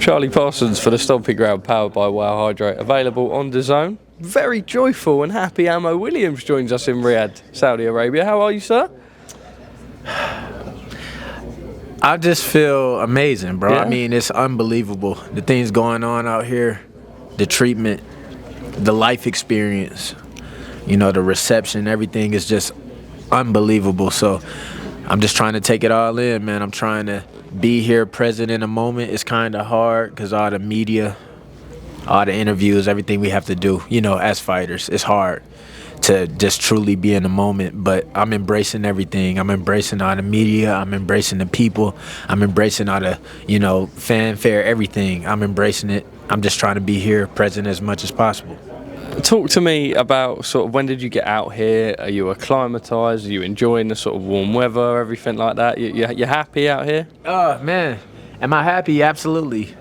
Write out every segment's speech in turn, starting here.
Charlie Parsons for the Stomping Ground, powered by Wow Hydrate, available on DAZN. Very joyful and happy Ammo Williams joins us in Riyadh, Saudi Arabia. How are you, sir? I just feel amazing, bro. Yeah. I mean, it's unbelievable. The things going on out here, the treatment, the life experience, you know, the reception, everything is just unbelievable. So I'm just trying to take it all in, man. I'm trying to be here, present in a moment. It's kind of hard because all the media, all the interviews, everything we have to do, you know, as fighters, it's hard to just truly be in the moment. But I'm embracing everything. I'm embracing all the media. I'm embracing the people. I'm embracing all the, you know, fanfare, everything. I'm embracing it. I'm just trying to be here, present as much as possible. Talk to me about sort of when did you get out here? Are you acclimatised? Are you enjoying the sort of warm weather, everything like that? You happy out here? Man, am I happy? Absolutely.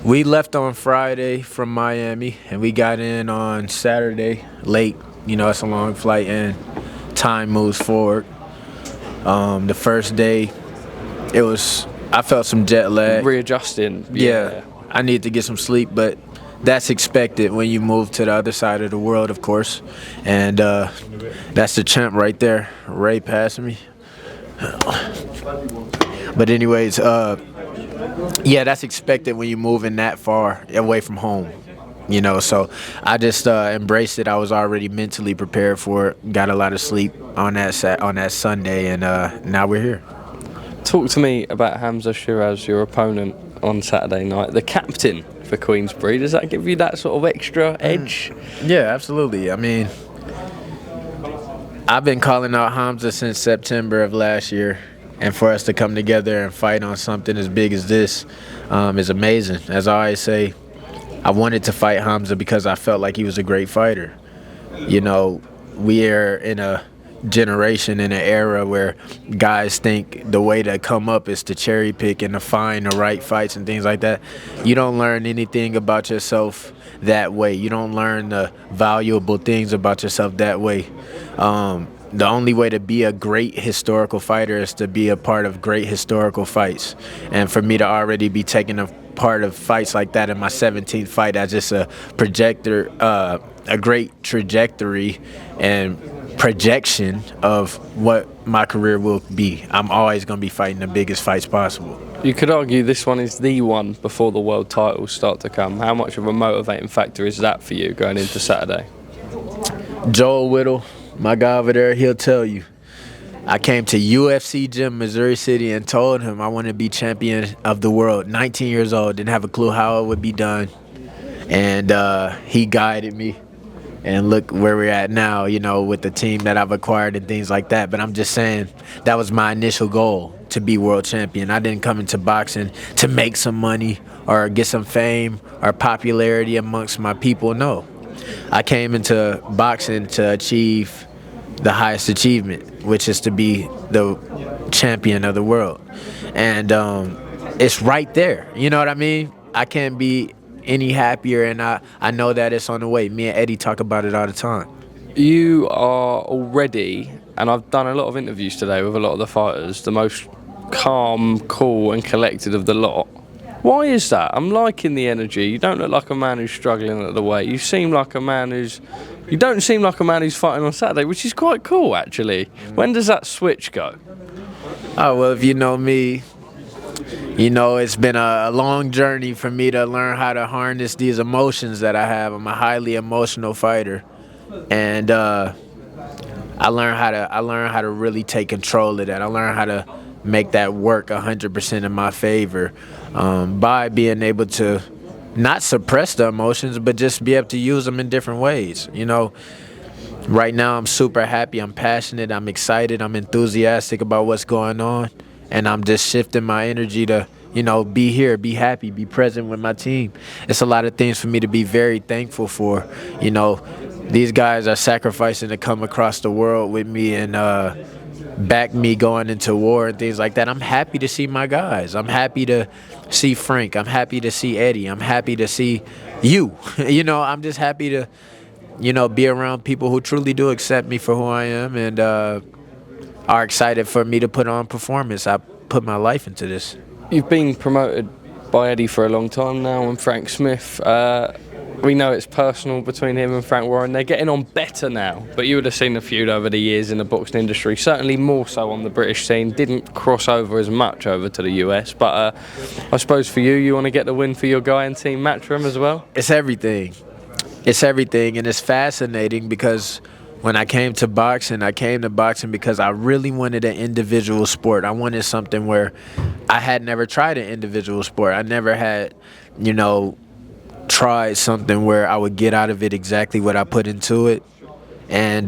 We left on Friday from Miami, and we got in on Saturday late. You know, it's a long flight, and time moves forward. The first day, I felt some jet lag. Readjusting. Yeah, I need to get some sleep, but that's expected when you move to the other side of the world, of course. And that's the champ right there, Ray passing me. But anyways, yeah, that's expected when you're moving that far away from home. You know, so I just embraced it. I was already mentally prepared for it. Got a lot of sleep on that Sunday, and now we're here. Talk to me about Hamzah Sheeraz, your opponent on Saturday night, the captain for Queensbury. Does that give you that sort of extra edge? Yeah, absolutely. I mean, I've been calling out Hamzah since September of last year, and for us to come together and fight on something as big as this is amazing. As I always say, I wanted to fight Hamzah because I felt like he was a great fighter. You know, we are in a generation, in an era where guys think the way to come up is to cherry pick and to find the right fights and things like that. You don't learn anything about yourself that way. You don't learn the valuable things about yourself that way. The only way to be a great historical fighter is to be a part of great historical fights. And for me to already be taking a part of fights like that in my 17th fight as just a projector, a great trajectory and projection of what my career will be. I'm always going to be fighting the biggest fights possible. You could argue this one is the one before the world titles start to come. How much of a motivating factor is that for you going into Saturday? Joel Whittle, my guy over there, he'll tell you. I came to UFC Gym, Missouri City, and told him I want to be champion of the world. 19 years old, didn't have a clue how it would be done. And he guided me. And look where we're at now, you know, with the team that I've acquired and things like that. But I'm just saying that was my initial goal, to be world champion. I didn't come into boxing to make some money or get some fame or popularity amongst my people. No. I came into boxing to achieve the highest achievement, which is to be the champion of the world. And it's right there. You know what I mean? I can't be any happier, and I know that it's on the way. Me and Eddie talk about it all the time. You are already, and I've done a lot of interviews today with a lot of the fighters, the most calm, cool and collected of the lot. Why is that? I'm liking the energy. You don't look like a man who's struggling at the weight. You seem like a man you don't seem like a man who's fighting on Saturday, which is quite cool actually. When does that switch go? Oh, well, if you know me, you know, it's been a long journey for me to learn how to harness these emotions that I have. I'm a highly emotional fighter, and I learned how to really take control of that. I learned how to make that work 100% in my favor by being able to not suppress the emotions, but just be able to use them in different ways. You know, right now I'm super happy, I'm passionate, I'm excited, I'm enthusiastic about what's going on. And I'm just shifting my energy to, you know, be here, be happy, be present with my team. It's a lot of things for me to be very thankful for. You know, these guys are sacrificing to come across the world with me and back me going into war and things like that. I'm happy to see my guys. I'm happy to see Frank. I'm happy to see Eddie. I'm happy to see you. You know, I'm just happy to, you know, be around people who truly do accept me for who I am and are excited for me to put on performance. I put my life into this. You've been promoted by Eddie for a long time now, and Frank Smith. We know it's personal between him and Frank Warren. They're getting on better now, but you would have seen the feud over the years in the boxing industry, certainly more so on the British scene. Didn't cross over as much over to the US, but I suppose for you want to get the win for your guy in Team Matchroom as well? It's everything. It's everything, and it's fascinating because when I came to boxing because I really wanted an individual sport. I wanted something where I had never tried an individual sport. I never had, tried something where I would get out of it exactly what I put into it. And,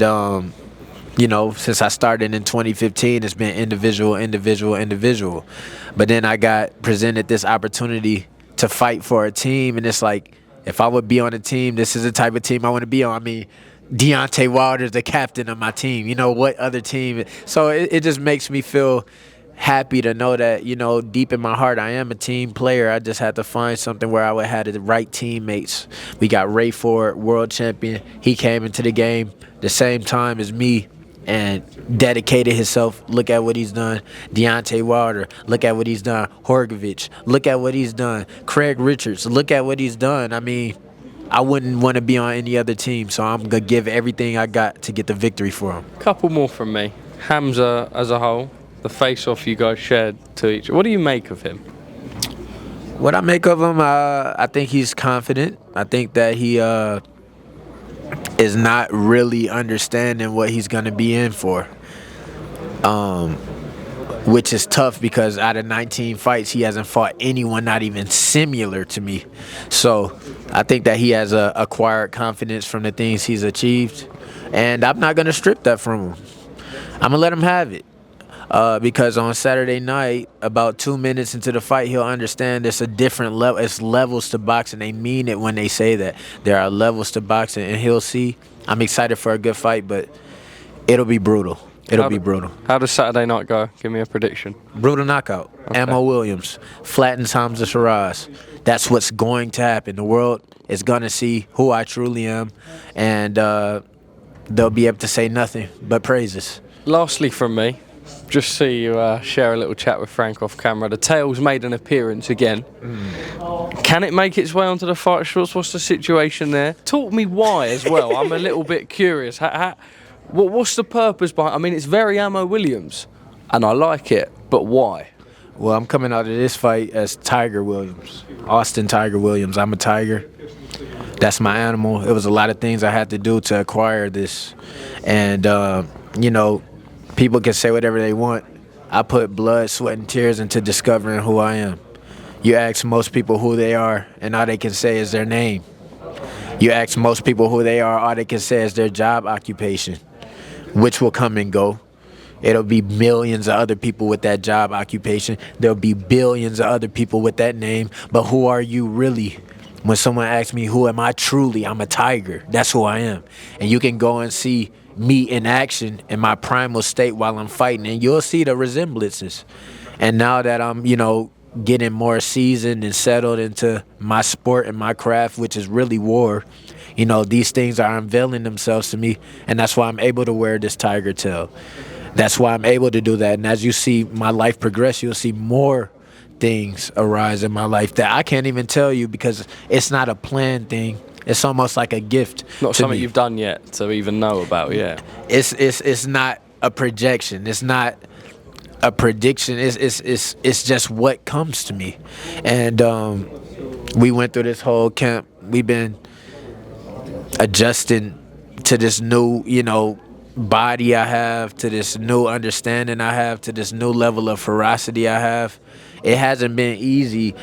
since I started in 2015, it's been individual. But then I got presented this opportunity to fight for a team, and it's like, if I would be on a team, this is the type of team I want to be on. I mean, Deontay Wilder's the captain of my team. What other team? So it just makes me feel happy to know that, deep in my heart, I am a team player. I just had to find something where I would have the right teammates. We got Ray Ford, world champion. He came into the game the same time as me and dedicated himself. Look at what he's done. Deontay Wilder, look at what he's done. Horgovich, look at what he's done. Craig Richards, look at what he's done. I mean, I wouldn't want to be on any other team, so I'm going to give everything I got to get the victory for him. Couple more from me. Hamzah as a whole, the face-off you guys shared to each. What do you make of him? What I make of him, I think he's confident. I think that he is not really understanding what he's going to be in for, which is tough because out of 19 fights, he hasn't fought anyone not even similar to me. So I think that he has acquired confidence from the things he's achieved, and I'm not going to strip that from him. I'm going to let him have it. Because on Saturday night, about 2 minutes into the fight, he'll understand it's a different level. It's levels to boxing. They mean it when they say that. There are levels to boxing, and he'll see. I'm excited for a good fight, but it'll be brutal. It'll be brutal. How does Saturday night go? Give me a prediction. Brutal knockout. Okay. Ammo Williams flattens Hamzah Sheeraz. That's what's going to happen. The world is going to see who I truly am, and they'll be able to say nothing but praises. Lastly from me, just see you share a little chat with Frank off camera. The tail's made an appearance again. Can it make its way onto the fight shorts? What's the situation there? Talk me why as well. I'm a little bit curious. What's the purpose behind? I mean, it's very Ammo Williams, and I like it, but why? Well, I'm coming out of this fight as Tiger Williams, Austin Tiger Williams. I'm a tiger. That's my animal. It was a lot of things I had to do to acquire this, and people can say whatever they want. I put blood, sweat, and tears into discovering who I am. You ask most people who they are, and all they can say is their name. You ask most people who they are, all they can say is their job occupation, which will come and go. It'll be millions of other people with that job occupation. There'll be billions of other people with that name. But who are you really? When someone asks me, who am I truly? I'm a tiger. That's who I am. And you can go and see me in action in my primal state while I'm fighting, and you'll see the resemblances. And now that I'm, getting more seasoned and settled into my sport and my craft, which is really war, these things are unveiling themselves to me, and that's why I'm able to wear this tiger tail. That's why I'm able to do that. And as you see my life progress, you'll see more things arise in my life that I can't even tell you because it's not a planned thing. It's almost like a gift. Not something you've done yet to even know about, yeah. It's not a projection. It's not a prediction. It's just what comes to me. And we went through this whole camp. We've been adjusting to this new, body I have, to this new understanding I have, to this new level of ferocity I have. It hasn't been easy.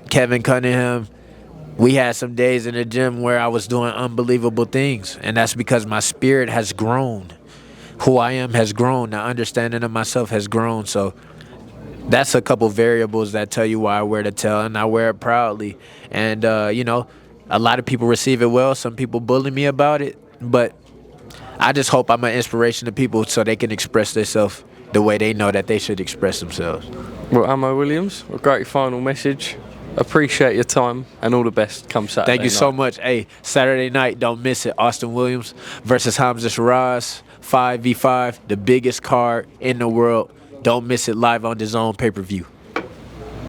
Kevin Cunningham, we had some days in the gym where I was doing unbelievable things, and that's because my spirit has grown. Who I am has grown. The understanding of myself has grown. So that's a couple variables that tell you why I wear the tail, and I wear it proudly. And, a lot of people receive it well. Some people bully me about it, but I just hope I'm an inspiration to people so they can express themselves the way they know that they should express themselves. Well, Ammo Williams, a great final message. Appreciate your time, and all the best come Saturday Thank you so much. Hey, Saturday night, don't miss it. Austin Williams versus Hamzah Sheeraz, 5v5, the biggest card in the world. Don't miss it, live on DAZN pay-per-view.